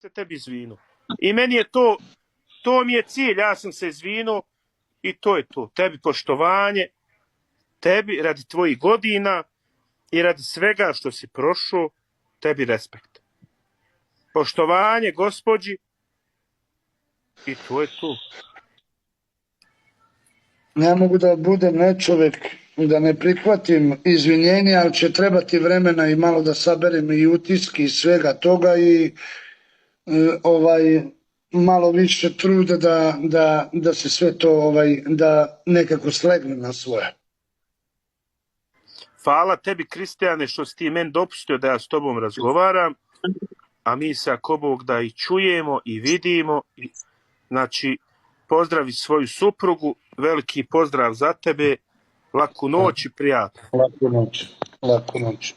se tebi izvinu. I meni je to mi je cilj, ja sam se izvinuo i to je to. Tebi poštovanje, tebi radi tvojih godina i radi svega što si prošao, tebi respekt. Poštovanje gospođi i to je to. Ne mogu da budem nečovek, da ne prihvatim izvinjenja, ali će trebati vremena i malo da saberem i utiski i svega toga i malo više truda da se sve to da nekako slegne na svoje. Hvala tebi, Kristijane, što si ti meni dopustio da ja s tobom razgovaram, a mi se ako Bog da i čujemo i vidimo. Znači, pozdravi svoju suprugu, veliki pozdrav za tebe, laku noć i prijatno. Laku noć. Laku noć.